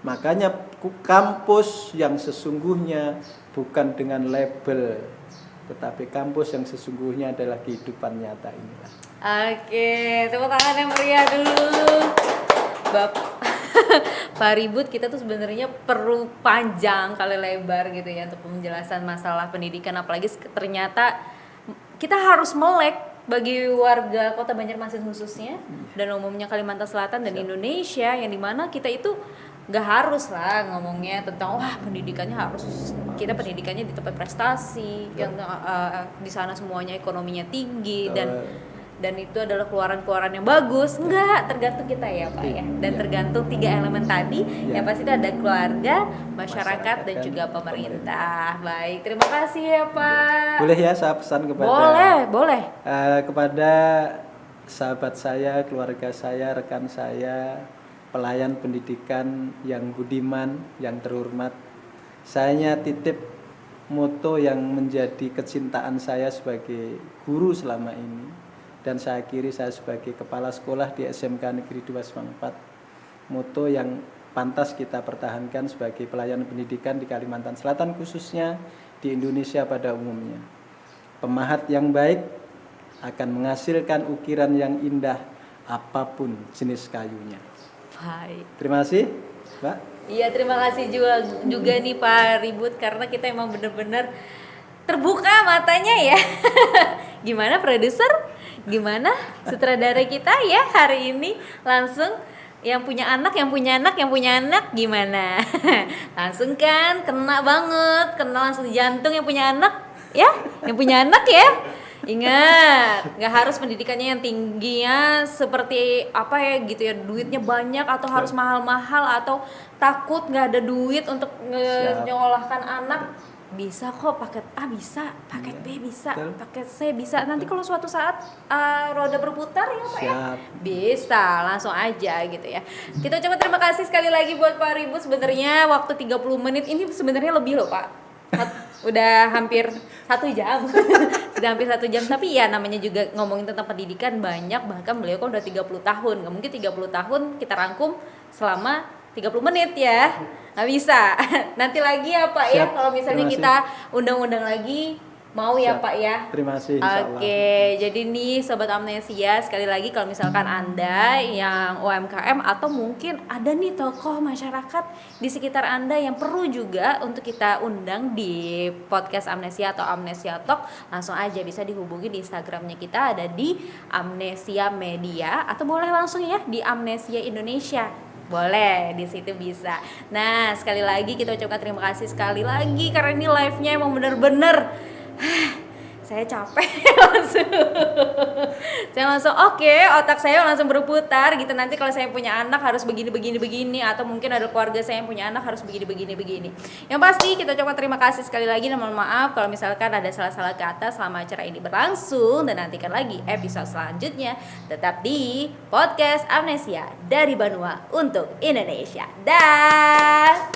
Makanya kampus yang sesungguhnya bukan dengan label, tetapi kampus yang sesungguhnya adalah kehidupan nyata inilah. Oke, tepuk tangan yang meriah dulu. Pak Ribut, kita tuh sebenarnya perlu panjang kali lebar gitu ya untuk penjelasan masalah pendidikan, apalagi ternyata kita harus melek bagi warga Kota Banjarmasin khususnya dan umumnya Kalimantan Selatan dan Indonesia, yang dimana kita itu nggak harus lah ngomongnya tentang wah pendidikannya harus, kita pendidikannya di tempat prestasi yang di sana semuanya ekonominya tinggi dan itu adalah keluaran yang bagus. Enggak, tergantung kita ya Pak ya, dan tergantung 3 elemen tadi yang pasti itu ada keluarga, masyarakat dan juga pemerintah. Baik, terima kasih ya Pak. Boleh ya saya pesan kepada boleh kepada sahabat saya, keluarga saya, rekan saya, pelayan pendidikan yang budiman, yang terhormat. Saya titip moto yang menjadi kecintaan saya sebagai guru selama ini, dan saya akhiri saya sebagai kepala sekolah di SMK Negeri 2 Semang 4. Moto yang pantas kita pertahankan sebagai pelayan pendidikan di Kalimantan Selatan khususnya, di Indonesia pada umumnya. Pemahat yang baik akan menghasilkan ukiran yang indah apapun jenis kayunya. Baik. Terima kasih, Mbak. Iya, terima kasih juga nih Pak Ribut, karena kita emang bener-bener terbuka matanya ya. Gimana produser? Gimana sutradara kita ya hari ini? Langsung yang punya anak gimana? Langsung kan kena banget, kena langsung jantung yang punya anak ya, yang punya anak ya. Ingat, nggak harus pendidikannya yang tingginya seperti apa ya gitu ya, duitnya banyak atau harus mahal-mahal atau takut nggak ada duit untuk nyolahkan anak. Bisa kok paket A bisa, paket B bisa, paket C bisa. Nanti kalau suatu saat roda berputar ya Pak ya, bisa langsung aja gitu ya. Kita coba terima kasih sekali lagi buat Pak Ribut. Sebenarnya waktu 30 menit ini sebenarnya lebih loh Pak. Udah hampir 1 jam. Sudah hampir 1 jam, tapi ya namanya juga ngomongin tentang pendidikan banyak, bahkan beliau kan udah 30 tahun. Nggak mungkin 30 tahun kita rangkum selama 30 menit ya. Nggak bisa. Nanti lagi ya Pak ya, kalau misalnya kita undang-undang lagi, mau ya Pak ya. Terima kasih. Oke, jadi nih Sobat Amnesia, sekali lagi kalau misalkan Anda yang UMKM atau mungkin ada nih tokoh masyarakat di sekitar Anda yang perlu juga untuk kita undang di podcast Amnesia atau Amnesia Talk, langsung aja bisa dihubungi di Instagramnya kita, ada di Amnesia Media, atau boleh langsung ya di Amnesia Indonesia. Boleh, di situ bisa. Nah, sekali lagi kita ucapkan terima kasih sekali lagi karena ini live-nya emang bener-bener saya capek saya langsung otak saya langsung berputar gitu. Nanti kalau saya punya anak harus begini atau mungkin ada keluarga saya yang punya anak harus begini. Yang pasti kita coba terima kasih sekali lagi dan mohon maaf kalau misalkan ada salah-salah kata selama acara ini berlangsung, dan nantikan lagi episode selanjutnya tetap di podcast Amnesia dari Banua untuk Indonesia. Dah.